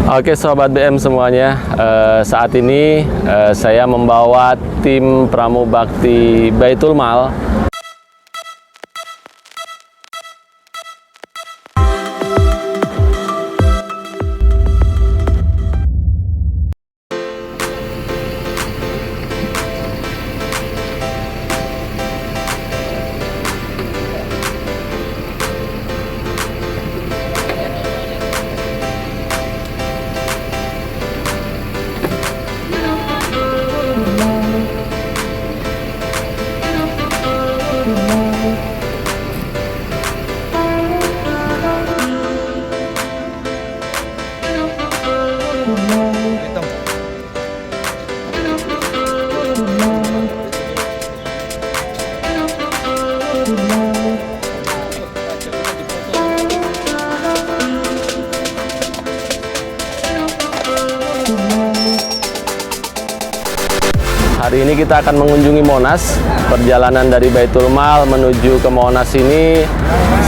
Oke Sobat BM semuanya, saat ini saya membawa tim Pramubakti Baitul Mal Hari ini kita akan mengunjungi Monas. Perjalanan dari Baitul Mal menuju ke Monas ini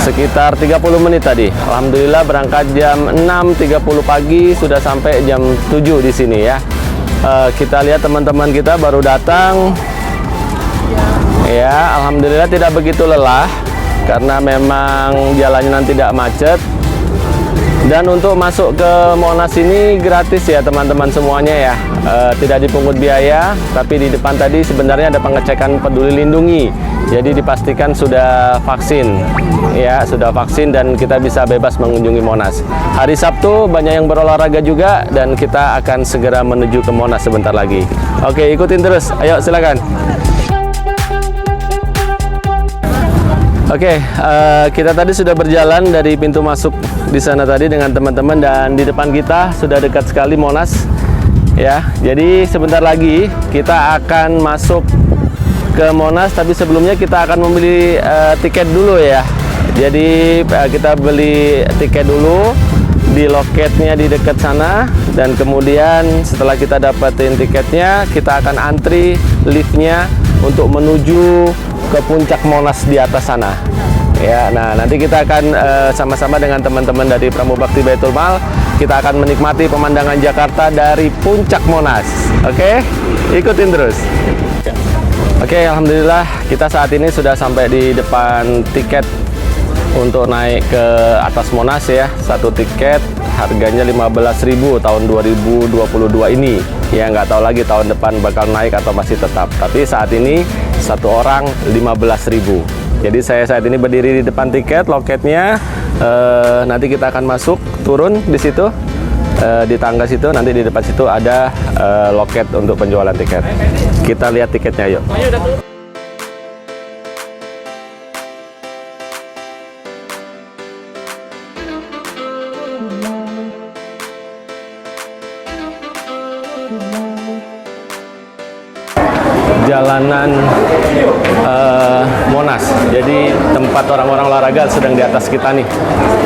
sekitar 30 menit tadi. Alhamdulillah berangkat jam 6.30 pagi, sudah sampai jam 7 di sini ya. Kita lihat teman-teman kita baru datang. Ya, alhamdulillah tidak begitu lelah karena memang jalannya tidak macet. Dan untuk masuk ke Monas ini gratis ya teman-teman semuanya ya, tidak dipungut biaya. Tapi di depan tadi sebenarnya ada pengecekan peduli lindungi, jadi dipastikan sudah vaksin ya, sudah vaksin dan kita bisa bebas mengunjungi Monas. Hari Sabtu banyak yang berolahraga juga dan kita akan segera menuju ke Monas sebentar lagi. Oke, ikutin terus, ayo silakan. Oke, kita tadi sudah berjalan dari pintu masuk di sana tadi dengan teman-teman, dan di depan kita sudah dekat sekali Monas ya. Jadi sebentar lagi kita akan masuk ke Monas, tapi sebelumnya kita akan membeli tiket dulu ya. Jadi kita beli tiket dulu di loketnya di dekat sana, dan kemudian setelah kita dapetin tiketnya kita akan antri liftnya untuk menuju ke puncak Monas di atas sana ya. Nah, nanti kita akan sama-sama dengan teman-teman dari Pramubakti Baitul Mal, kita akan menikmati pemandangan Jakarta dari puncak Monas. Oke, ikutin terus. Oke, alhamdulillah kita saat ini sudah sampai di depan tiket untuk naik ke atas Monas ya. Satu tiket harganya 15.000 tahun 2022 ini ya, nggak tahu lagi tahun depan bakal naik atau masih tetap, tapi saat ini satu orang 15.000. Jadi saya saat ini berdiri di depan tiket loketnya. Nanti kita akan masuk, turun di situ, di tangga situ, nanti di depan situ ada loket untuk penjualan tiket. Kita lihat tiketnya yuk. Jalanan Monas, jadi tempat orang-orang olahraga sedang di atas kita nih.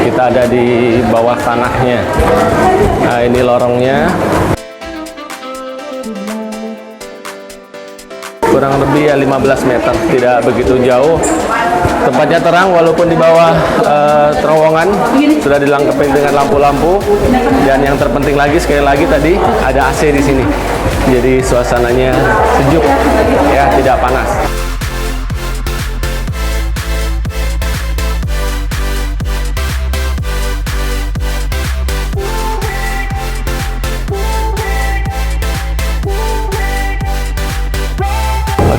Kita ada di bawah tanahnya. Nah, ini lorongnya. Kurang lebih ya 15 meter, tidak begitu jauh. Tempatnya terang walaupun di bawah terowongan sudah dilengkapi dengan lampu-lampu, dan yang terpenting lagi sekali lagi tadi ada AC di sini. Jadi suasananya sejuk ya, tidak panas.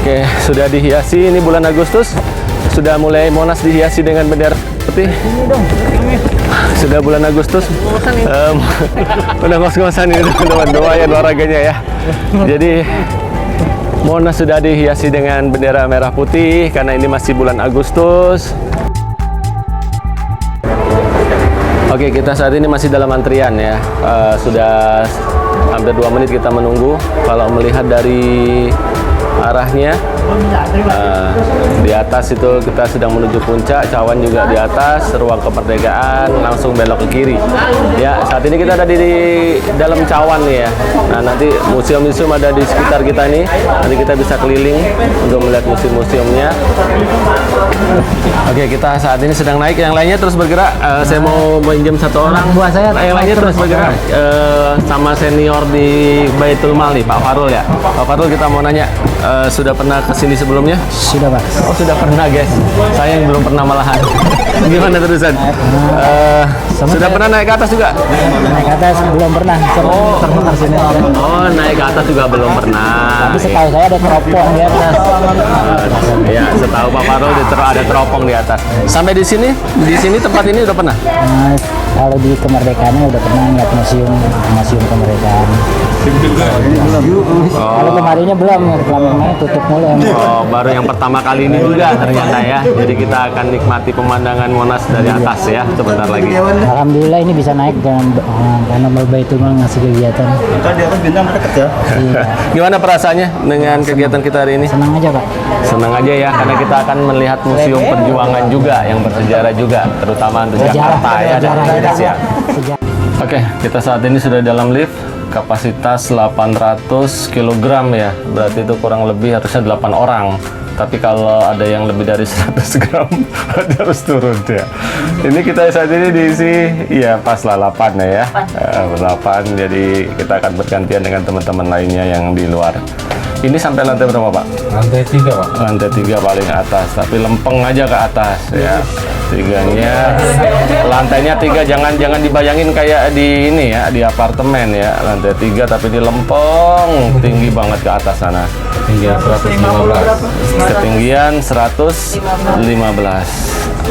Oke, sudah dihiasi, ini bulan Agustus. Sudah mulai Monas dihiasi dengan bendera putih. Sudah bulan Agustus. Udah ngos-ngosan ini teman-teman, doain olahraganya ya. Jadi Monas sudah dihiasi dengan bendera merah putih karena ini masih bulan Agustus. Oke, kita saat ini masih dalam antrian ya. Sudah hampir 2 menit kita menunggu. Kalau melihat dari arahnya, di atas itu kita sedang menuju puncak, cawan juga di atas, ruang kemerdekaan, langsung belok ke kiri ya. Saat ini kita ada di dalam cawan nih ya. Nah, nanti museum-museum ada di sekitar kita nih. Nanti kita bisa keliling untuk melihat museum-museumnya. Oke, kita saat ini sedang naik. Yang lainnya terus bergerak. Saya mau pinjam satu orang. Buat saya Yang lainnya terus bergerak. Sama senior di Baitul Mal nih, Pak Farul ya. Pak Farul, kita mau nanya, sudah pernah kesini sebelumnya? sudah Pak. Oh, sudah pernah guys. Saya yang belum pernah malahan. Gimana terusan? Sudah pernah naik ke atas juga? Naik ke atas belum pernah. Terbang ke sini. Oh, naik ke atas juga belum pernah. Tapi setahu saya ada teropong di atas. Ya, setahu Pak Farul ada teropong di atas. Sampai di sini tempat ini udah pernah? Nah, kalau di kemerdekaannya udah pernah lihat museum kemerdekaan. Kalau kemarinnya belum, kemarinnya tutup mulu. Oh, baru yang pertama kali ini juga ternyata ya. Jadi kita akan nikmati pemandangan Monas dari atas ya sebentar lagi. Alhamdulillah ini bisa naik karena Baitul Mal ngasih kegiatan. Tadi atas bintang deket ya. Iya. Gimana perasaannya dengan kegiatan kita hari ini? Senang aja Pak. Senang aja ya, karena kita akan melihat museum perjuangan juga yang bersejarah juga, terutama untuk Jakarta ya dan Indonesia. Oke, kita saat ini sudah dalam lift, kapasitas 800 kg ya, berarti itu kurang lebih harusnya 8 orang. Tapi kalau ada yang lebih dari 100 gram, berarti harus turun ya. Ini kita saat ini diisi, ya pas lah 8 ya. 8, jadi kita akan bergantian dengan teman-teman lainnya yang di luar. Ini sampai lantai berapa Pak? Lantai 3 Pak. Lantai 3 paling atas, tapi lempeng aja ke atas ya. Lantainya 3, jangan dibayangin kayak di ini ya, di apartemen ya. Lantai 3 tapi di lempeng, tinggi banget ke atas sana. Ketinggian 115. Ketinggian 115.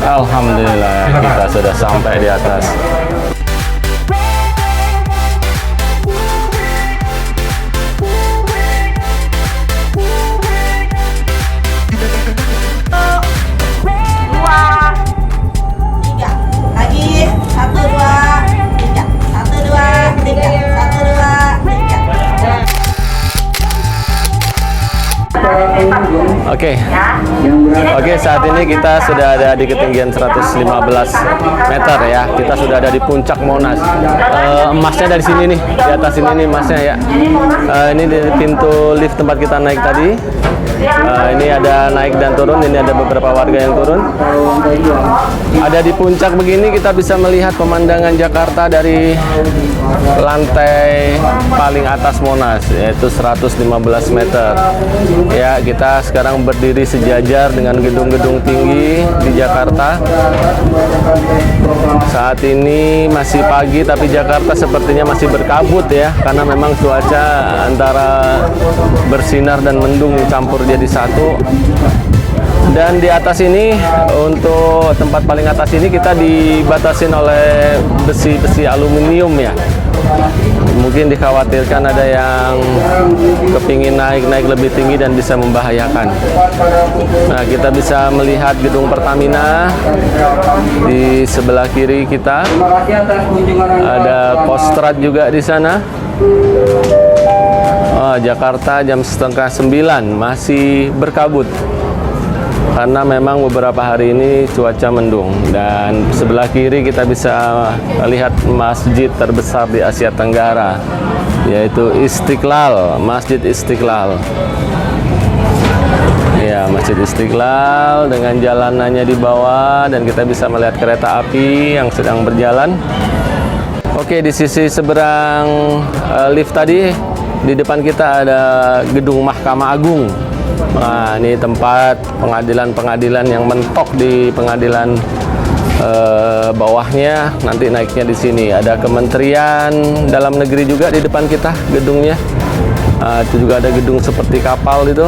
Alhamdulillah kita sudah sampai di atas. Oke, saat ini kita sudah ada di ketinggian 115 meter ya. Kita sudah ada di puncak Monas. Emasnya dari sini nih, di atas ini nih emasnya ya. Ini di pintu lift tempat kita naik tadi. Ini ada naik dan turun, ini ada beberapa warga yang turun. Ada di puncak begini kita bisa melihat pemandangan Jakarta dari lantai paling atas Monas, yaitu 115 meter. Ya, kita sekarang berdiri sejajar dengan gedung-gedung tinggi di Jakarta. Saat ini masih pagi, tapi Jakarta sepertinya masih berkabut ya, karena memang cuaca antara bersinar dan mendung campur jadi satu. Dan di atas ini, untuk tempat paling atas ini kita dibatasin oleh besi-besi aluminium ya. Mungkin dikhawatirkan ada yang kepingin naik lebih tinggi dan bisa membahayakan. Nah, kita bisa melihat gedung Pertamina di sebelah kiri kita. Ada Kostrad juga di sana. Jakarta jam 8:30 masih berkabut karena memang beberapa hari ini cuaca mendung. Dan sebelah kiri kita bisa lihat masjid terbesar di Asia Tenggara, yaitu Istiqlal, Masjid Istiqlal. Ya, Masjid Istiqlal dengan jalanannya di bawah, dan kita bisa melihat kereta api yang sedang berjalan. Oke, di sisi seberang lift tadi, di depan kita ada gedung Mahkamah Agung. Nah, ini tempat pengadilan yang mentok di pengadilan bawahnya, nanti naiknya di sini. Ada Kementerian Dalam Negeri juga di depan kita gedungnya. Itu juga ada gedung seperti kapal itu.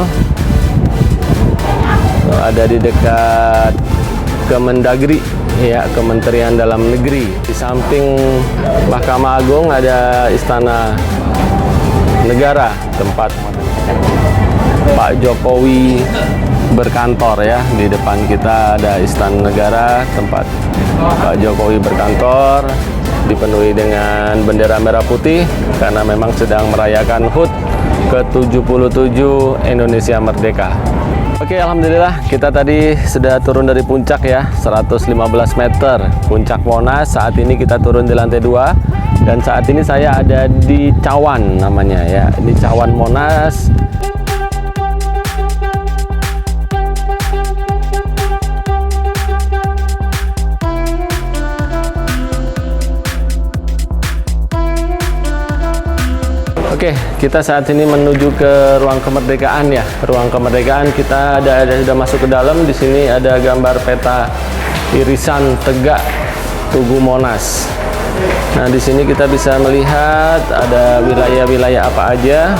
Ada di dekat Kemendagri ya, Kementerian Dalam Negeri. Di samping Mahkamah Agung ada Istana Negara, tempat Pak Jokowi berkantor ya. Di depan kita ada Istana Negara, tempat Pak Jokowi berkantor, dipenuhi dengan bendera merah putih karena memang sedang merayakan HUT ke-77 Indonesia Merdeka. Oke, alhamdulillah kita tadi sudah turun dari puncak ya, 115 meter puncak Monas. Saat ini kita turun di lantai 2 dan saat ini saya ada di Cawan namanya ya. Ini Cawan Monas. Oke, kita saat ini menuju ke ruang kemerdekaan ya. Ruang kemerdekaan kita sudah masuk ke dalam. Di sini ada gambar peta irisan tegak Tugu Monas. Nah, di sini kita bisa melihat ada wilayah-wilayah apa aja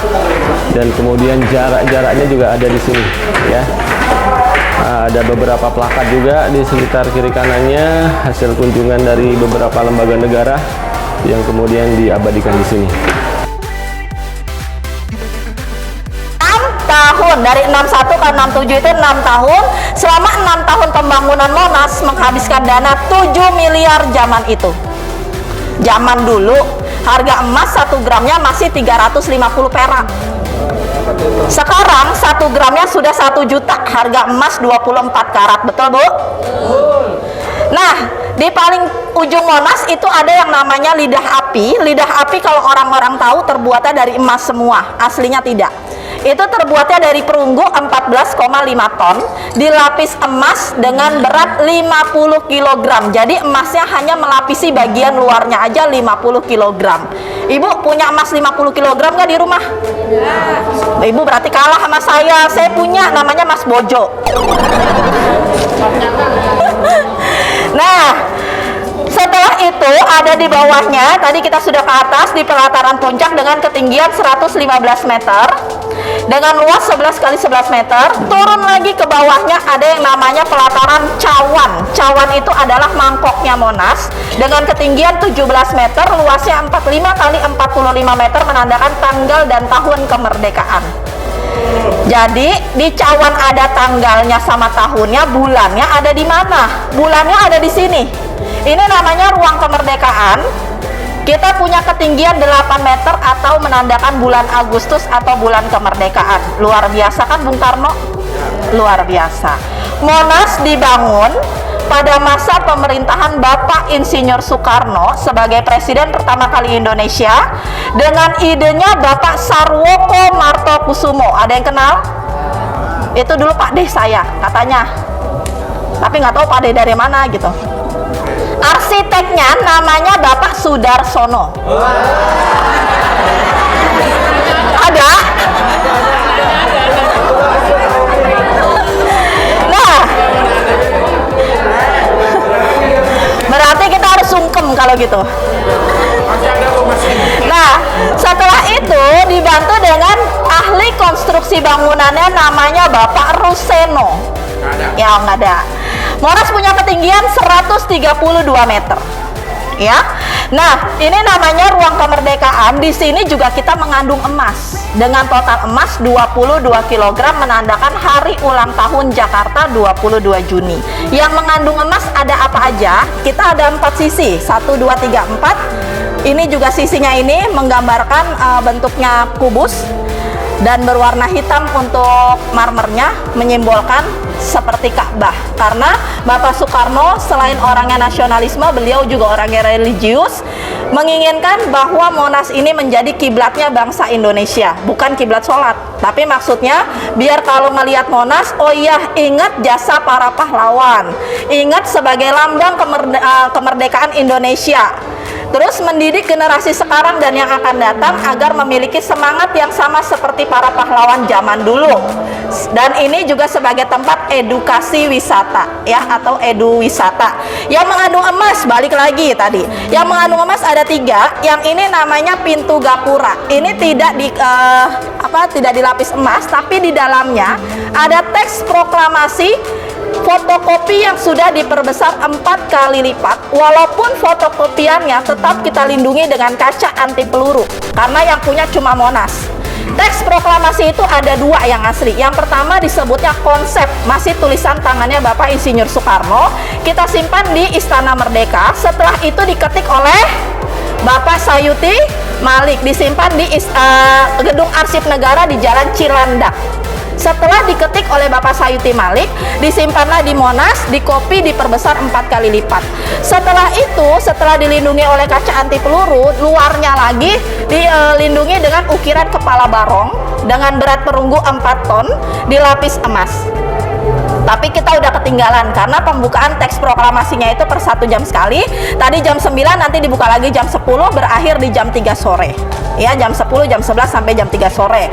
dan kemudian jarak-jaraknya juga ada di sini ya. Nah, ada beberapa plakat juga di sekitar kiri kanannya, hasil kunjungan dari beberapa lembaga negara yang kemudian diabadikan di sini. Tahun dari 61 ke 67 itu 6 tahun. Selama 6 tahun pembangunan Monas menghabiskan dana 7 miliar zaman itu. Zaman dulu harga emas 1 gramnya masih 350 perak. Sekarang 1 gramnya sudah 1 juta, harga emas 24 karat. Betul, Bu? Nah, di paling ujung Monas itu ada yang namanya lidah api. Lidah api kalau orang-orang tahu terbuatnya dari emas semua, aslinya tidak. Itu terbuatnya dari perunggu 14,5 ton, dilapis emas dengan berat 50 kg. Jadi emasnya hanya melapisi bagian luarnya aja 50 kg. Ibu punya emas 50 kg nggak di rumah? Ya. Ibu berarti kalah sama saya. Saya punya, namanya emas bojo. Nah, setelah itu ada di bawahnya, tadi kita sudah ke atas di pelataran puncak dengan ketinggian 115 meter dengan luas 11 kali 11 meter. Turun lagi ke bawahnya ada yang namanya pelataran Cawan. Cawan itu adalah mangkoknya Monas dengan ketinggian 17 meter, luasnya 45 kali 45 meter, menandakan tanggal dan tahun kemerdekaan. Jadi di Cawan ada tanggalnya sama tahunnya, bulannya ada di mana? Bulannya ada di sini. Ini namanya ruang kemerdekaan. Kita punya ketinggian 8 meter atau menandakan bulan Agustus atau bulan kemerdekaan. Luar biasa kan Bung Karno? Luar biasa. Monas dibangun pada masa pemerintahan Bapak Insinyur Soekarno sebagai presiden pertama kali Indonesia dengan idenya Bapak Sarwoko Martokusumo. Ada yang kenal? Itu dulu Pak D saya katanya. Tapi nggak tahu Pak D dari mana gitu. Arsiteknya namanya Bapak Sudarsono. Ada? Nah, berarti kita harus sungkem kalau gitu. Nah, setelah itu dibantu dengan ahli konstruksi bangunannya namanya Bapak Ruseno. Ya, nggak ada. Monas punya ketinggian 132 meter. Ya. Nah, ini namanya ruang kemerdekaan. Di sini juga kita mengandung emas dengan total emas 22 kg menandakan hari ulang tahun Jakarta 22 Juni. Yang mengandung emas ada apa aja? Kita ada 4 sisi. 1 2 3 4. Ini juga sisinya ini menggambarkan bentuknya kubus dan berwarna hitam untuk marmernya, menyimbolkan seperti Ka'bah. Karena Bapak Soekarno selain orangnya nasionalisme, beliau juga orangnya religius, menginginkan bahwa Monas ini menjadi kiblatnya bangsa Indonesia, bukan kiblat sholat, tapi maksudnya biar kalau melihat Monas, oh iya, ingat jasa para pahlawan, ingat sebagai lambang kemerdekaan Indonesia. Terus mendidik generasi sekarang dan yang akan datang agar memiliki semangat yang sama seperti para pahlawan zaman dulu. Dan ini juga sebagai tempat edukasi wisata ya, atau edu wisata. Yang mengandung emas, balik lagi tadi. Yang mengandung emas ada 3. Yang ini namanya pintu gapura. Ini tidak tidak dilapis emas, tapi di dalamnya ada teks proklamasi fotokopi yang sudah diperbesar 4 kali lipat. Walaupun fotokopiannya tetap kita lindungi dengan kaca anti peluru karena yang punya cuma Monas. Teks proklamasi itu ada 2 yang asli. Yang pertama disebutnya konsep, masih tulisan tangannya Bapak Insinyur Soekarno. Kita simpan di Istana Merdeka. Setelah itu diketik oleh Bapak Sayuti Malik, disimpan di Gedung Arsip Negara di Jalan Cilandak. Setelah diketik oleh Bapak Sayuti Malik, disimpanlah di Monas, dikopi, diperbesar 4 kali lipat. Setelah itu, setelah dilindungi oleh kaca anti peluru, luarnya lagi dilindungi dengan ukiran kepala barong dengan berat perunggu 4 ton, dilapis emas. Tapi kita udah ketinggalan karena pembukaan teks proklamasinya itu per 1 jam sekali. Tadi jam 9, nanti dibuka lagi jam 10, berakhir di jam 3 sore. Ya, jam 10, jam 11 sampai jam 3 sore.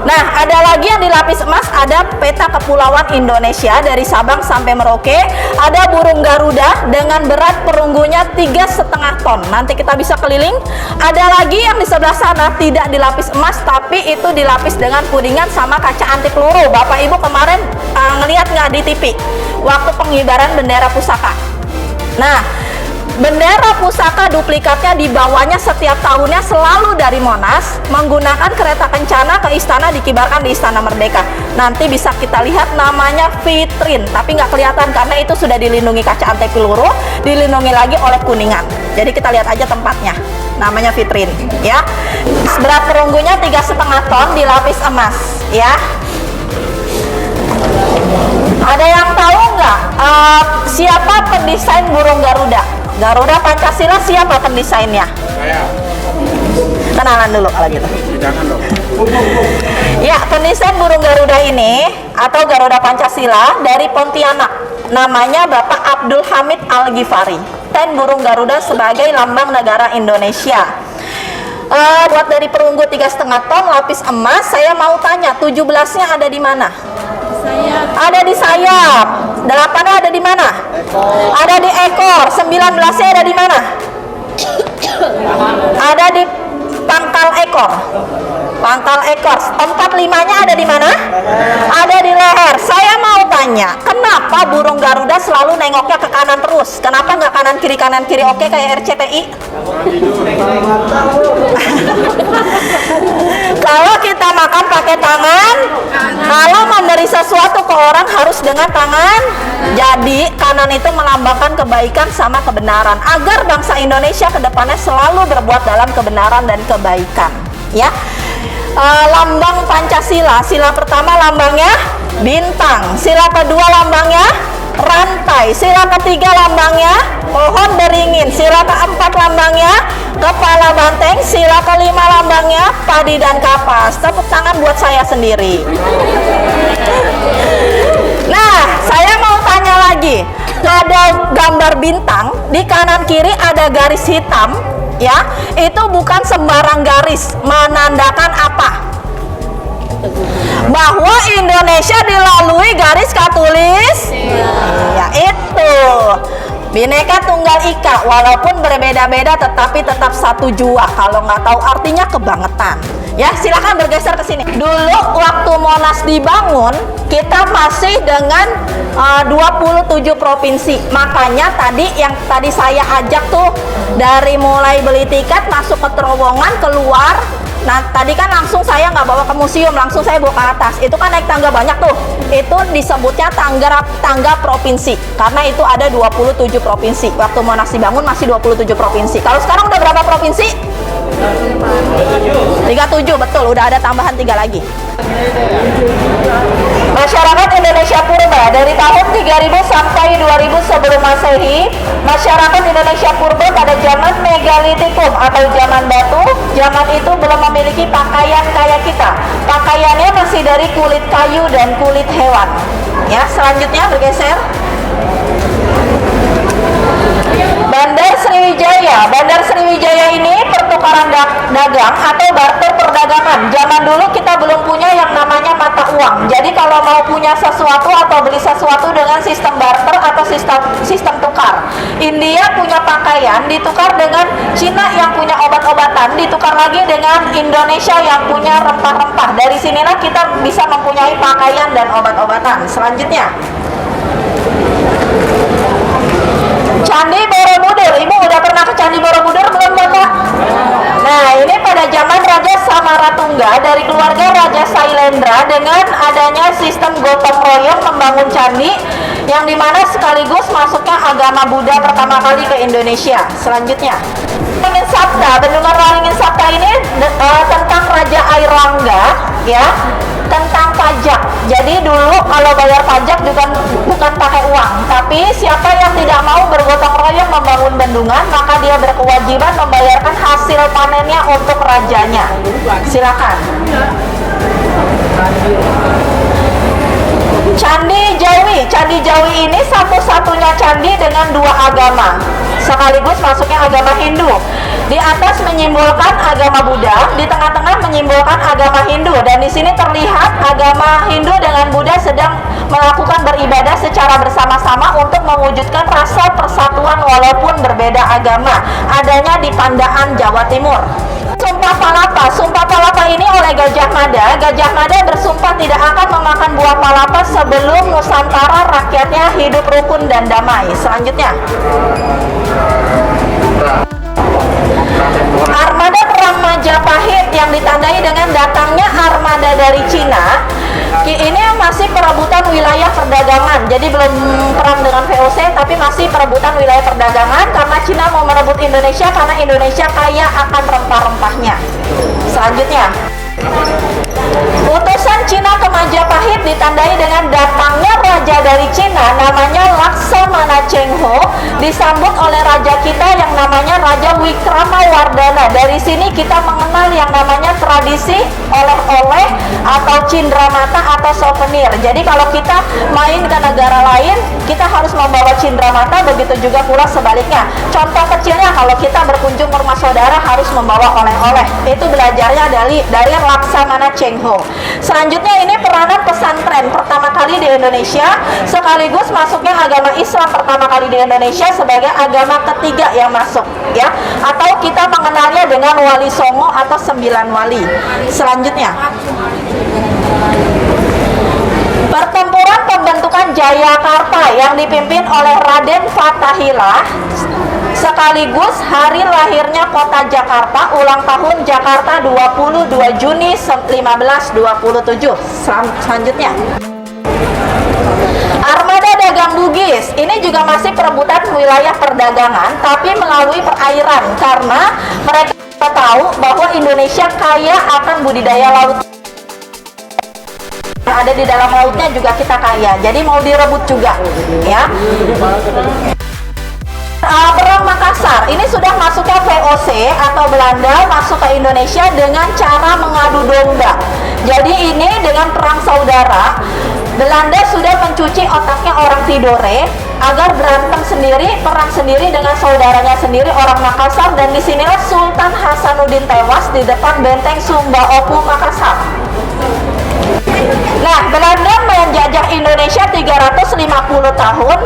Nah, ada lagi yang dilapis emas, ada peta kepulauan Indonesia dari Sabang sampai Merauke, ada burung Garuda dengan berat perunggunya 3,5 ton. Nanti kita bisa keliling. Ada lagi yang di sebelah sana tidak dilapis emas, tapi itu dilapis dengan kuningan sama kaca anti peluru. Bapak Ibu kemarin ngelihat nggak di TV waktu pengibaran bendera pusaka? Nah, bendera pusaka duplikatnya dibawanya setiap tahunnya selalu dari Monas menggunakan kereta kencana ke istana, dikibarkan di Istana Merdeka. Nanti bisa kita lihat namanya vitrin, tapi nggak kelihatan karena itu sudah dilindungi kaca anti peluru, dilindungi lagi oleh kuningan. Jadi kita lihat aja tempatnya, namanya vitrin ya. Berat perunggunya 3,5 ton, dilapis emas ya. Ada yang tahu nggak siapa pendesain burung Garuda? Garuda Pancasila siapa pendesainnya? Saya. Kenalan dulu kalau gitu. Jangan dong. Ya, pendesain burung Garuda ini atau Garuda Pancasila dari Pontianak. Namanya Bapak Abdul Hamid Al-Ghifari. Desain burung Garuda sebagai lambang negara Indonesia. Buat dari perunggu 3,5 ton, lapis emas. Saya mau tanya, 17-nya ada di mana? Ada di sayap. 8-nya ada di mana? Ada di ekor. 19-nya ada di mana? Ada di pangkal ekor. Pangkal ekor. 45-nya ada di mana? Ada di leher. Saya mau tanya, kenapa burung Garuda selalu nengoknya ke kanan terus? Kenapa nggak kanan kiri oke kayak RCTI? Kalau kita makan pakai tangan, kalau memberi sesuatu ke orang harus dengan tangan. Jadi kanan itu melambangkan kebaikan sama kebenaran, agar bangsa Indonesia ke depannya selalu berbuat dalam kebenaran dan kebaikan ya. Lambang Pancasila, sila pertama lambangnya bintang, sila kedua lambangnya rantai, sila ketiga lambangnya pohon beringin, sila keempat lambangnya kepala banteng, sila kelima lambangnya padi dan kapas. Tepuk tangan buat saya sendiri. Nah, saya mau tanya lagi, ada gambar bintang, di kanan kiri ada garis hitam ya, itu bukan sembarang garis, menandakan apa? Bahwa Indonesia dilalui garis katulis ya, itu Bhinneka Tunggal Ika, walaupun berbeda-beda tetapi tetap satu jua. Kalau nggak tahu artinya kebangetan ya. Silakan bergeser ke sini. Dulu waktu Monas dibangun, kita masih dengan 27 provinsi. Makanya tadi saya ajak tuh, dari mulai beli tiket, masuk ke terowongan, keluar. Nah, tadi kan langsung saya nggak bawa ke museum, langsung saya bawa ke atas. Itu kan naik tangga banyak tuh. Itu disebutnya tangga provinsi, karena itu ada 27 provinsi. Waktu Monas dibangun masih 27 provinsi. Kalau sekarang udah berapa provinsi? 37, betul. Udah ada tambahan 3 lagi. Masyarakat Indonesia Purba dari tahun 3000 sampai 2000 sebelum Masehi. Masyarakat Indonesia Purba pada zaman Megalitikum atau zaman batu, zaman itu belum memiliki pakaian kayak kita. Pakaiannya masih dari kulit kayu dan kulit hewan. Ya, selanjutnya bergeser. Bandar Sriwijaya. Bandar Sriwijaya ini pertukaran dagang atau barter perdagangan. Zaman dulu kita belum punya yang namanya mata uang. Jadi kalau mau punya sesuatu atau beli sesuatu dengan sistem barter atau sistem tukar. India punya pakaian ditukar dengan Cina yang punya obat-obatan, ditukar lagi dengan Indonesia yang punya rempah-rempah. Dari sinilah kita bisa mempunyai pakaian dan obat-obatan. Selanjutnya, Candi Borobudur. Ibu udah pernah ke Candi Borobudur belum, Bapak? Nah, ini pada zaman Raja Samaratungga dari keluarga Raja Sailendra, dengan adanya sistem gotong royong membangun candi, yang dimana sekaligus masuknya agama Buddha pertama kali ke Indonesia. Selanjutnya, Waringin Sabta. Bendungan Waringin Sabta ini tentang Raja Airlangga ya, tentang pajak. Jadi dulu kalau bayar pajak juga bukan pakai uang, tapi siapa yang tidak mau bergotong royong membangun bendungan, maka dia berkewajiban membayarkan hasil panennya untuk rajanya. Silakan. Candi Jawi ini satu-satunya candi dengan dua agama, sekaligus masuknya agama Hindu. Di atas menyimbolkan agama Buddha, di tengah-tengah menyimbolkan agama Hindu, dan di sini terlihat agama Hindu dengan Buddha sedang melakukan beribadah secara bersama-sama untuk mewujudkan rasa persatuan walaupun berbeda agama, adanya di Pandaan, Jawa Timur. Sumpah palapa ini oleh Gajah Mada. Gajah Mada bersumpah tidak akan memakan buah palapa sebelum Nusantara rakyatnya hidup rukun dan damai. Selanjutnya, armada perang Majapahit yang ditandai dengan datangnya armada dari Cina. Ini masih perebutan wilayah perdagangan, jadi belum perang dengan VOC, tapi masih perebutan wilayah perdagangan karena Cina mau merebut Indonesia karena Indonesia kaya akan rempah-rempahnya. Selanjutnya, utusan Cina ke Majapahit ditandai dengan datangnya raja dari Cina namanya Laksamana Cheng Ho, disambut oleh raja kita yang namanya Raja Wikramawardhana. Dari sini kita mengenal yang namanya tradisi oleh-oleh atau cindramata atau souvenir. Jadi kalau kita main ke negara lain, kita harus membawa cindramata, begitu juga pula sebaliknya. Contoh kecilnya, kalau kita berkunjung ke rumah saudara harus membawa oleh-oleh. Itu belajarnya dari Laksamana Cheng Ho. Selanjutnya, ini peranan pesantren pertama kali di Indonesia, sekaligus masuknya agama Islam pertama kali di Indonesia sebagai agama ketiga yang masuk, ya. Atau kita mengenalnya dengan Wali Songo atau 9 wali. Selanjutnya, pertempuran pembentukan Jayakarta yang dipimpin oleh Raden Fathahilah, sekaligus hari lahirnya kota Jakarta, ulang tahun Jakarta 22 Juni 1527. Selanjutnya, armada dagang Bugis. Ini juga masih perebutan wilayah perdagangan, tapi melalui perairan, karena mereka tahu bahwa Indonesia kaya akan budidaya laut. Ada di dalam lautnya juga kita kaya, jadi mau direbut juga, ya. Perang Makassar ini sudah masuk ke VOC atau Belanda masuk ke Indonesia dengan cara mengadu domba. Jadi ini dengan perang saudara, Belanda sudah mencuci otaknya orang Tidore agar berantem sendiri, perang sendiri dengan saudaranya sendiri orang Makassar, dan disinilah Sultan Hasanuddin tewas di depan benteng Sumba Opu Makassar. Nah, Belanda menjajah Indonesia 350 tahun,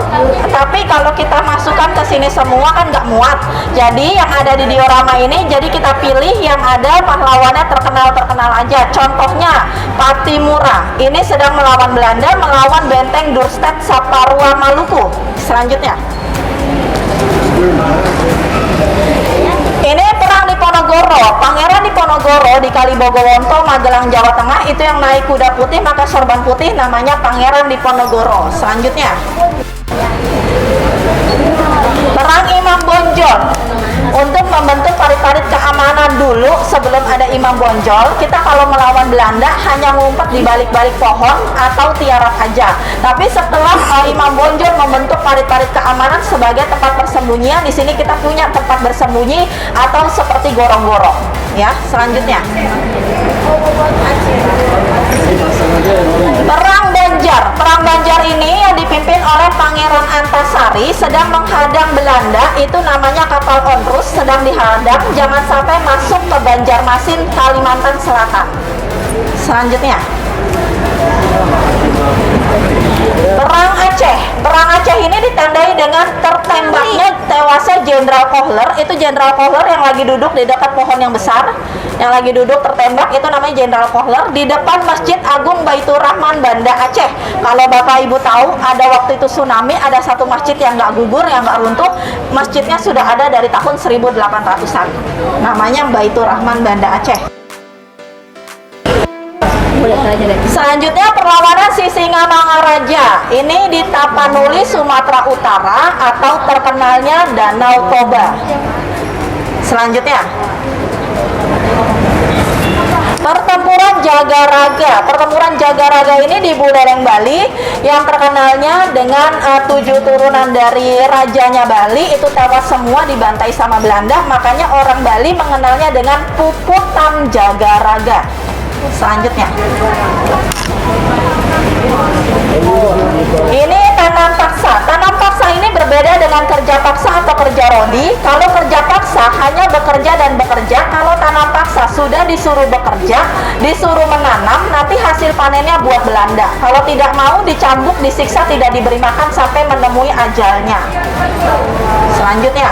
tapi kalau kita masukkan ke sini semua kan nggak muat. Jadi yang ada di diorama ini, jadi kita pilih yang ada pahlawannya terkenal aja. Contohnya Patimura, ini sedang melawan Belanda, melawan benteng Dorstad Saparua Maluku. Selanjutnya, ini perang di Ponorogo. Pangeran Diponegoro di Kalibogowonto, Magelang, Jawa Tengah, itu yang naik kuda putih pakai sorban putih, namanya Pangeran Diponegoro. Selanjutnya, perang Imam Bonjol. Untuk membentuk parit-parit keamanan dulu sebelum ada Imam Bonjol, kita kalau melawan Belanda hanya ngumpet di balik-balik pohon atau tiarap aja. Tapi setelah Imam Bonjol membentuk parit-parit keamanan sebagai tempat persembunyian, di sini kita punya tempat bersembunyi atau seperti gorong-gorong. Ya, selanjutnya, Perang Banjar. Perang Banjar ini yang dipimpin oleh Pangeran Antasari sedang menghadang Belanda, itu namanya kapal onrus, sedang dihadang jangan sampai masuk ke Banjarmasin, Kalimantan Selatan. Selanjutnya, Perang Aceh. Perang Aceh ini ditandai dengan tertembaknya tewasnya Jenderal Kohler. Itu Jenderal Kohler yang lagi duduk di dekat pohon yang besar, yang lagi duduk tertembak, itu namanya Jenderal Kohler, di depan Masjid Agung Baitur Rahman, Banda Aceh. Kalau Bapak Ibu tahu, ada waktu itu tsunami, ada satu masjid yang nggak gugur, yang nggak runtuh. Masjidnya sudah ada dari tahun 1800-an. Namanya Baitur Rahman, Banda Aceh. Selanjutnya, perlawanan Sisingamangaraja. Ini di Tapanuli, Sumatera Utara, atau terkenalnya Danau Toba. Selanjutnya, pertempuran Jagaraga. Pertempuran Jagaraga ini di Buleleng, Bali, yang terkenalnya dengan 7 turunan dari rajanya Bali itu tewas semua dibantai sama Belanda. Makanya orang Bali mengenalnya dengan Puputan Jagaraga. Selanjutnya, ini tanam paksa. Tanam paksa ini berbeda dengan kerja paksa atau kerja rodi. Kalau kerja paksa hanya bekerja dan bekerja. Kalau tanam paksa sudah disuruh bekerja, disuruh menanam, nanti hasil panennya buat Belanda. Kalau tidak mau, dicambuk, disiksa, tidak diberi makan sampai menemui ajalnya. Selanjutnya,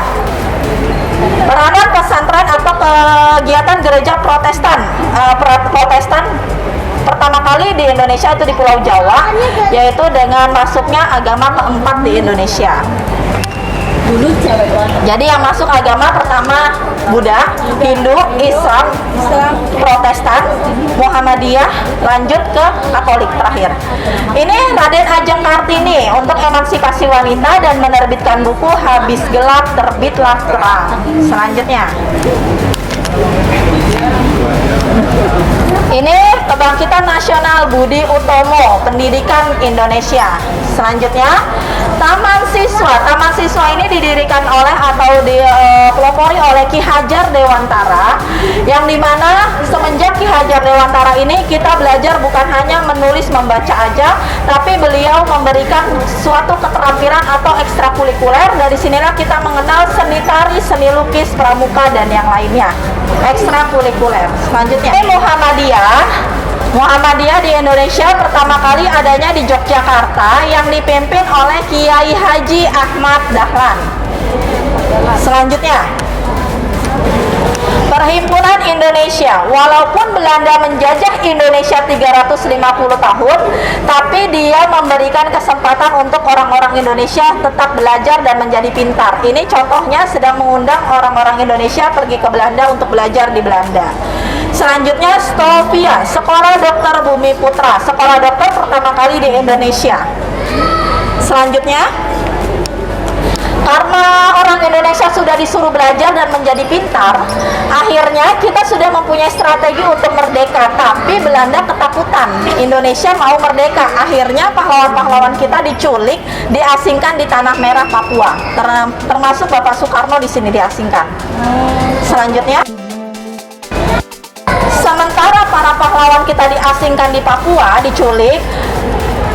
peranan pesantren atau kegiatan gereja Protestan. Protestan pertama kali di Indonesia itu di Pulau Jawa, yaitu dengan masuknya agama keempat di Indonesia. Jadi yang masuk agama pertama Buddha, Hindu, Islam, Protestan, Muhammadiyah, lanjut ke Katolik terakhir. Ini Raden Ajeng Kartini untuk emansipasi wanita dan menerbitkan buku Habis Gelap Terbitlah Terang. Selanjutnya, ini Kebangkitan Nasional Budi Utomo, Pendidikan Indonesia. Selanjutnya, Taman Siswa. Taman Siswa ini didirikan oleh atau dipelopori oleh Ki Hajar Dewantara, yang dimana semenjak Ki Hajar Dewantara ini kita belajar bukan hanya menulis membaca aja, tapi beliau memberikan suatu keterampilan atau ekstrakurikuler. Dari sinilah kita mengenal seni tari, seni lukis, pramuka, dan yang lainnya. Ekstrakurikuler. Selanjutnya, ini Muhammadiyah. Muhammadiyah di Indonesia pertama kali adanya di Yogyakarta yang dipimpin oleh Kiai Haji Ahmad Dahlan. Selanjutnya, Perhimpunan Indonesia. Walaupun Belanda menjajah Indonesia 350 tahun, tapi dia memberikan kesempatan untuk orang-orang Indonesia tetap belajar dan menjadi pintar. Ini contohnya sedang mengundang orang-orang Indonesia pergi ke Belanda untuk belajar di Belanda. Selanjutnya, Stovia, Sekolah Dokter Bumi Putra, sekolah dokter pertama kali di Indonesia. Selanjutnya, karena orang Indonesia sudah disuruh belajar dan menjadi pintar, akhirnya kita sudah mempunyai strategi untuk merdeka, tapi Belanda ketakutan Indonesia mau merdeka. Akhirnya pahlawan-pahlawan kita diculik, diasingkan di Tanah Merah, Papua. Termasuk Bapak Soekarno di sini diasingkan. Selanjutnya, sementara para pahlawan kita diasingkan di Papua, diculik,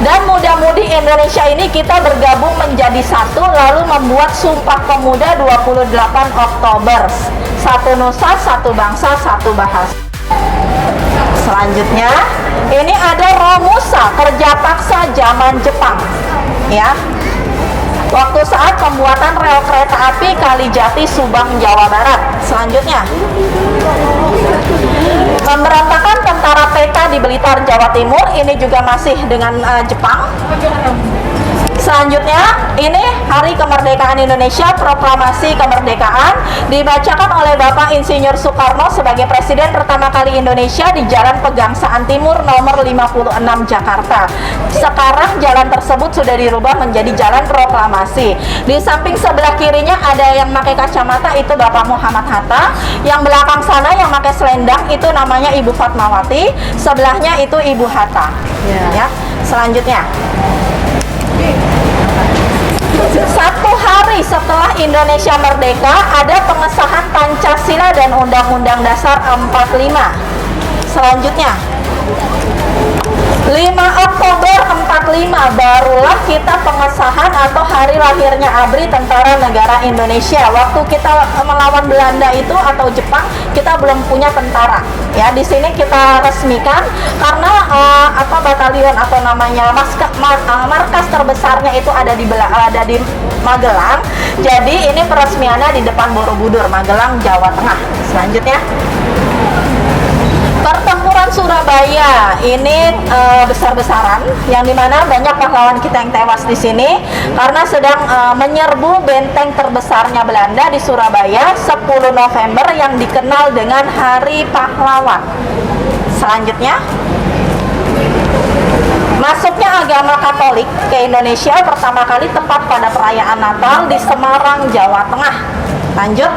dan muda-mudi Indonesia ini kita bergabung menjadi satu, lalu membuat Sumpah Pemuda 28 Oktober. Satu nusa, satu bangsa, satu bahasa. Selanjutnya, ini ada Romusa, kerja paksa zaman Jepang. Ya. Waktu saat pembuatan rel kereta api Kalijati Subang, Jawa Barat. Selanjutnya, pemberontakan tentara PK di Blitar, Jawa Timur. Ini juga masih dengan Jepang. Selanjutnya, ini Hari Kemerdekaan Indonesia, Proklamasi Kemerdekaan, dibacakan oleh Bapak Insinyur Soekarno sebagai Presiden pertama kali Indonesia di Jalan Pegangsaan Timur nomor 56 Jakarta. Sekarang jalan tersebut sudah dirubah menjadi Jalan Proklamasi. Di samping sebelah kirinya ada yang pakai kacamata, itu Bapak Muhammad Hatta. Yang belakang sana yang pakai selendang itu namanya Ibu Fatmawati. Sebelahnya itu Ibu Hatta. Ya. Selanjutnya, satu hari setelah Indonesia merdeka, ada pengesahan Pancasila dan Undang-Undang Dasar 45. Selanjutnya, 5 Oktober 45 barulah kita pengesahan atau hari lahirnya ABRI, Tentara Negara Indonesia. Waktu kita melawan Belanda itu atau Jepang, kita belum punya tentara. Ya, di sini kita resmikan karena batalion atau namanya markas terbesarnya itu ada di Magelang. Jadi ini peresmiannya di depan Borobudur, Magelang, Jawa Tengah. Selanjutnya, Pertempuran Surabaya ini besar-besaran, yang dimana banyak pahlawan kita yang tewas di sini karena sedang menyerbu benteng terbesarnya Belanda di Surabaya 10 November yang dikenal dengan Hari Pahlawan. Selanjutnya, masuknya agama Katolik ke Indonesia pertama kali tepat pada perayaan Natal di Semarang, Jawa Tengah. Lanjut.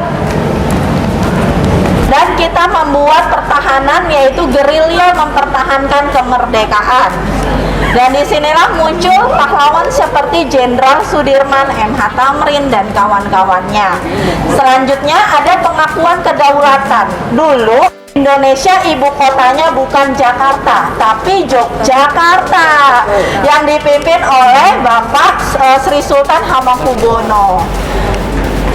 Dan kita membuat pertahanan, yaitu gerilya mempertahankan kemerdekaan. Dan disinilah muncul pahlawan seperti Jenderal Sudirman, MH Tamrin, dan kawan-kawannya. Selanjutnya ada pengakuan kedaulatan. Dulu Indonesia ibu kotanya bukan Jakarta, tapi Yogyakarta, yang dipimpin oleh Bapak Sri Sultan Hamengkubuwono.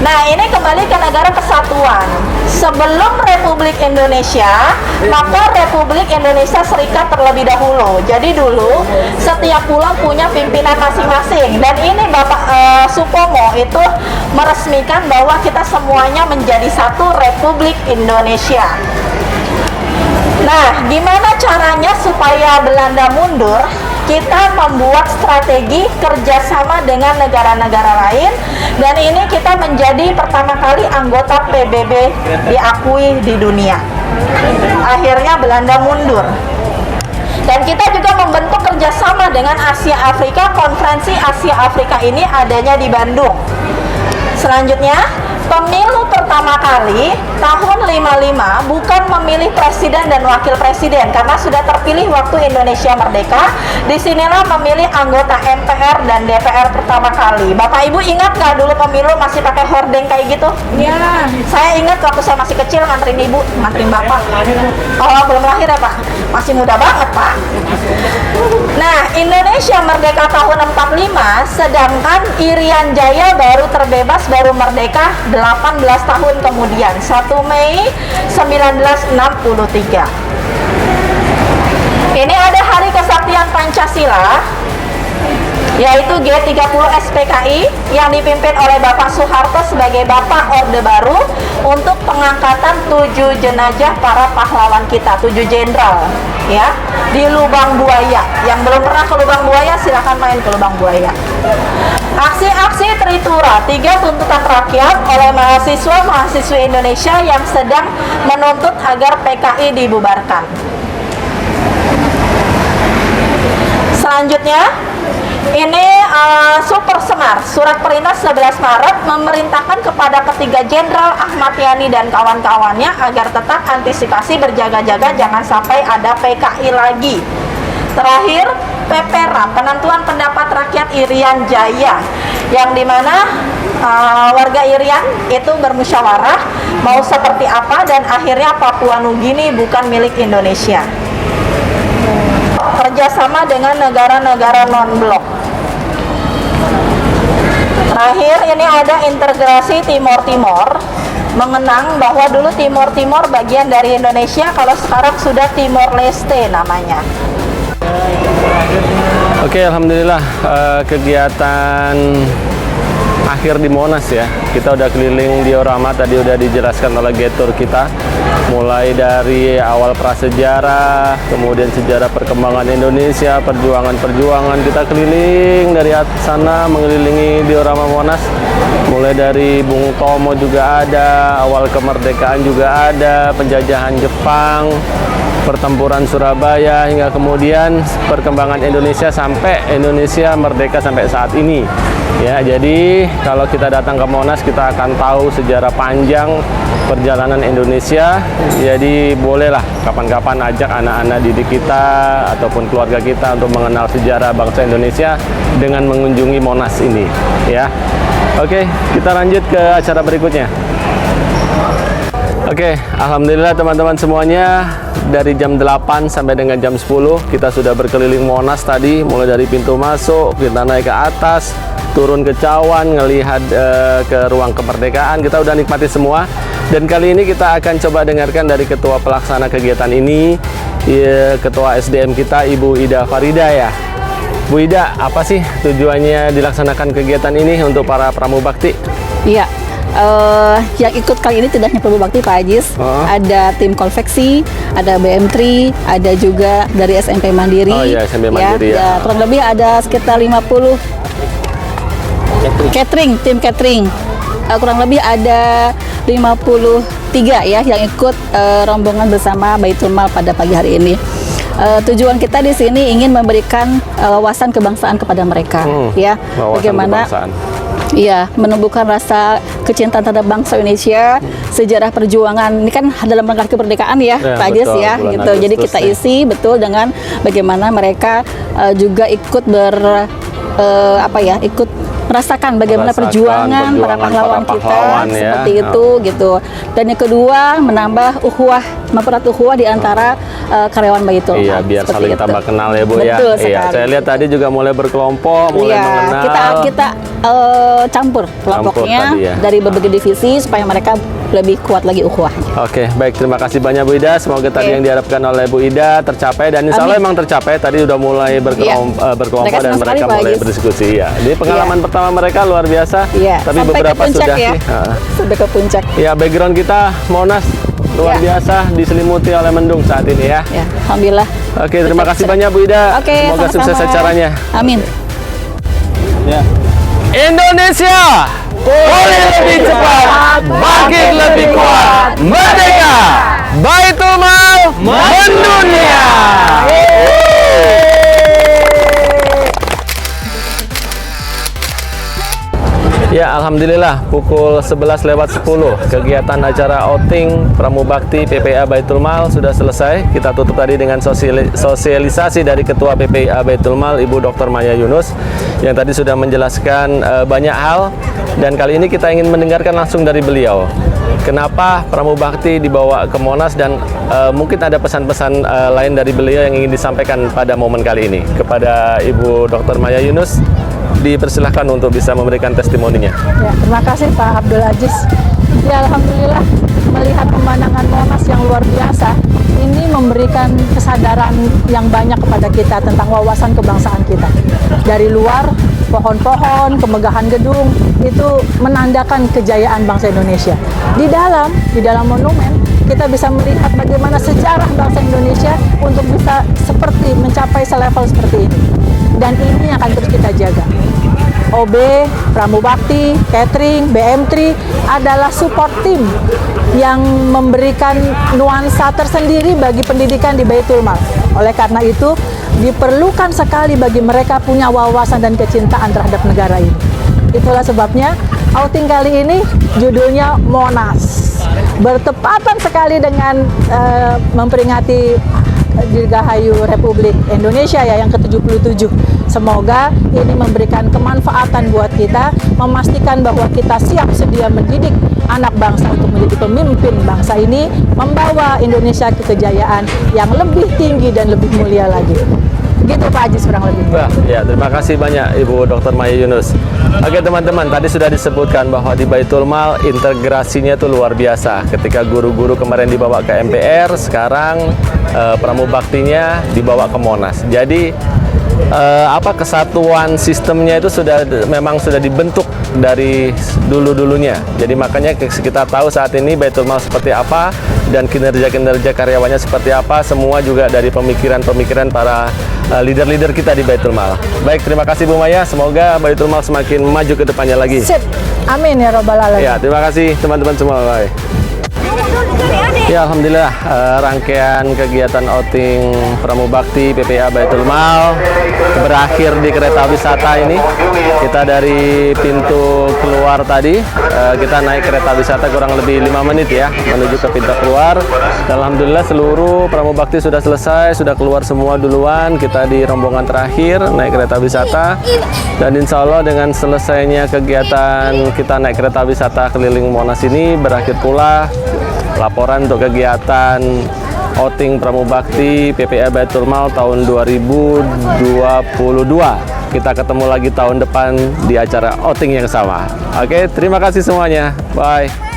Nah, ini kembali ke negara kesatuan. Sebelum Republik Indonesia, maka Republik Indonesia Serikat terlebih dahulu. Jadi dulu setiap pulau punya pimpinan masing-masing. Dan ini Bapak Supomo itu meresmikan bahwa kita semuanya menjadi satu Republik Indonesia. Nah, gimana caranya supaya Belanda mundur? Kita membuat strategi kerjasama dengan negara-negara lain, dan ini kita menjadi pertama kali anggota PBB diakui di dunia. Akhirnya Belanda mundur. Dan kita juga membentuk kerjasama dengan Asia Afrika. Konferensi Asia Afrika ini adanya di Bandung. Selanjutnya, pemilu pertama kali tahun 55 bukan memilih presiden dan wakil presiden karena sudah terpilih waktu Indonesia merdeka. Disinilah memilih anggota MPR dan DPR pertama kali. Bapak Ibu ingat nggak dulu pemilu masih pakai hordeng kayak gitu? Iya. Saya ingat waktu saya masih kecil nganterin ibu, nganterin bapak. Oh, belum lahir ya Pak? Masih muda banget Pak. Nah, Indonesia merdeka tahun 45, sedangkan Irian Jaya baru terbebas, baru merdeka 18 tahun kemudian, 1 Mei 1963. Ini ada Hari Kesaktian Pancasila, yaitu G30 SPKI yang dipimpin oleh Bapak Soeharto sebagai Bapak Orde Baru untuk pengangkatan 7 jenazah para pahlawan kita, 7 jenderal ya, di Lubang Buaya. Yang belum pernah ke Lubang Buaya silahkan main ke Lubang Buaya. Aksi-aksi Tritura, 3 tuntutan rakyat oleh mahasiswa-mahasiswi Indonesia yang sedang menuntut agar PKI dibubarkan. Selanjutnya, ini Super Semar, surat perintah 11 Maret memerintahkan kepada ketiga jenderal Ahmad Yani dan kawan-kawannya agar tetap antisipasi berjaga-jaga jangan sampai ada PKI lagi. Terakhir, PPRA, penentuan pendapat rakyat Irian Jaya, yang dimana warga Irian itu bermusyawarah mau seperti apa, dan akhirnya Papua Nugini bukan milik Indonesia. Kerjasama dengan negara-negara non-blok. Terakhir, ini ada integrasi Timor-Timor, mengenang bahwa dulu Timor-Timor bagian dari Indonesia, kalau sekarang sudah Timor Leste namanya. Oke, alhamdulillah kegiatan akhir di Monas ya. Kita udah keliling diorama, tadi udah dijelaskan oleh getur kita. Mulai dari awal prasejarah, kemudian sejarah perkembangan Indonesia, perjuangan-perjuangan, kita keliling dari sana mengelilingi diorama Monas. Mulai dari Bung Tomo juga ada, awal kemerdekaan juga ada, penjajahan Jepang, pertempuran Surabaya, hingga kemudian perkembangan Indonesia sampai Indonesia merdeka sampai saat ini. Ya, jadi kalau kita datang ke Monas kita akan tahu sejarah panjang perjalanan Indonesia. Jadi bolehlah kapan-kapan ajak anak-anak didik kita ataupun keluarga kita untuk mengenal sejarah bangsa Indonesia dengan mengunjungi Monas ini, ya. Oke, kita lanjut ke acara berikutnya. Oke, alhamdulillah teman-teman semuanya, dari jam 8 sampai dengan jam 10 kita sudah berkeliling Monas tadi, mulai dari pintu masuk, kita naik ke atas, turun ke cawan, ngelihat ke ruang kemerdekaan, kita udah nikmati semua. Dan kali ini kita akan coba dengarkan dari ketua pelaksana kegiatan ini, ketua SDM kita Ibu Ida Farida ya. Bu Ida, apa sih tujuannya dilaksanakan kegiatan ini untuk para pramubakti? Iya, yang ikut kali ini tidak hanya pramubakti Pak Ajis, ada tim konveksi, ada BM3, ada juga dari SMP Mandiri. Oh iya, SMP Mandiri ya. Kurang lebih ada sekitar 50 tim catering. Kurang lebih ada 53 ya yang ikut rombongan bersama Baitul Mal pada pagi hari ini. Tujuan kita di sini ingin memberikan wawasan kebangsaan kepada mereka, ya. Bagaimana? Iya, menumbuhkan rasa kecintaan terhadap bangsa Indonesia, sejarah perjuangan ini kan dalam rangka kemerdekaan ya, Pak Ajis betul, ya, bulan gitu. Jadi Agustus kita nih. isi betul dengan bagaimana mereka juga ikut ikut merasakan bagaimana perjuangan para pahlawan kita ya. seperti itu gitu. Dan yang kedua menambah mempererat ukhuwah di antara karyawan Baitul Mal. Iya, biar Seperti saling itu. tambah kenal ya Bu ya. Betul Iya, sekali. saya lihat tadi juga mulai berkelompok, mulai Iya, mengenal. kita campur kelompoknya tadi ya. dari berbagai divisi supaya mereka lebih kuat lagi ukhuwahnya. Oke, baik, terima kasih banyak Bu Ida. Semoga tadi yang diharapkan oleh Bu Ida tercapai, dan insya Allah Amin. memang tercapai. Tadi udah mulai berkelompok Mereka dan senang sekali, mereka Pak mulai Ajis. berdiskusi ya. Jadi pengalaman pertama mereka luar biasa. Iya, Tapi sampai beberapa ke puncak sudah ya. sih. Sampai ke puncak. Ya, background kita Monas luar Ya. biasa, diselimuti oleh mendung saat ini ya. Ya, alhamdulillah. Oke, terima kasih banyak Bu Ida. Oke, Semoga sama-sama. sukses acaranya. Amin. Ya. Indonesia boleh lebih cepat, bangkit lebih kuat, merdeka, Baitul Mal mendunia. Ya, alhamdulillah pukul 11:10 kegiatan acara outing Pramubakti PPA Baitul Mal sudah selesai. Kita tutup tadi dengan sosialisasi dari Ketua PPA Baitul Mal Ibu Dr. Maya Yunus yang tadi sudah menjelaskan banyak hal, dan kali ini kita ingin mendengarkan langsung dari beliau. Kenapa Pramubakti dibawa ke Monas, dan mungkin ada pesan-pesan lain dari beliau yang ingin disampaikan pada momen kali ini. Kepada Ibu Dr. Maya Yunus, dipersilahkan untuk bisa memberikan testimoninya. Ya, terima kasih Pak Abdul Aziz. Ya, alhamdulillah melihat pemandangan Monas yang luar biasa ini memberikan kesadaran yang banyak kepada kita tentang wawasan kebangsaan kita. Dari luar, pohon-pohon, kemegahan gedung itu menandakan kejayaan bangsa Indonesia. Di dalam monumen kita bisa melihat bagaimana sejarah bangsa Indonesia untuk bisa mencapai selevel seperti ini. Dan ini yang akan terus kita jaga. OB, Pramubakti, Catering, BM3 adalah support team yang memberikan nuansa tersendiri bagi pendidikan di Baitul Mal. Oleh karena itu, diperlukan sekali bagi mereka punya wawasan dan kecintaan terhadap negara ini. Itulah sebabnya outing kali ini judulnya Monas. Bertepatan sekali dengan memperingati Dirgahayu Republik Indonesia ya yang ke-77. Semoga ini memberikan kemanfaatan buat kita, memastikan bahwa kita siap sedia mendidik anak bangsa untuk menjadi pemimpin bangsa ini, membawa Indonesia ke kejayaan yang lebih tinggi dan lebih mulia lagi. Begitu Pak Ajis kurang lebih. Wah, ya, terima kasih banyak Ibu Dr. Maya Yunus. Oke teman-teman, tadi sudah disebutkan bahwa di Baitul Mal integrasinya itu luar biasa. Ketika guru-guru kemarin dibawa ke MPR, sekarang Pramubaktinya dibawa ke Monas. Jadi kesatuan sistemnya itu memang sudah dibentuk dari dulunya. Jadi makanya kita tahu saat ini Baitul Mal seperti apa dan kinerja karyawannya seperti apa, semua juga dari pemikiran para leader-leader kita di Baitul Mal. Baik, terima kasih Bu Maya. Semoga Baitul Mal semakin maju ke depannya lagi. Sip. Amin ya Rabbal Alamin. Ya, terima kasih teman-teman semua. Bye. Ya, alhamdulillah rangkaian kegiatan outing Pramubakti PPA Baitul Mal berakhir di kereta wisata ini. Kita dari pintu keluar tadi, kita naik kereta wisata kurang lebih 5 menit ya menuju ke pintu keluar. Dan alhamdulillah seluruh Pramubakti sudah selesai, sudah keluar semua duluan. Kita di rombongan terakhir naik kereta wisata, dan insya Allah dengan selesainya kegiatan kita naik kereta wisata keliling Monas ini berakhir pula laporan untuk kegiatan outing Pramubakti PPA Baitul Mal tahun 2022. Kita ketemu lagi tahun depan di acara outing yang sama. Oke, terima kasih semuanya. Bye.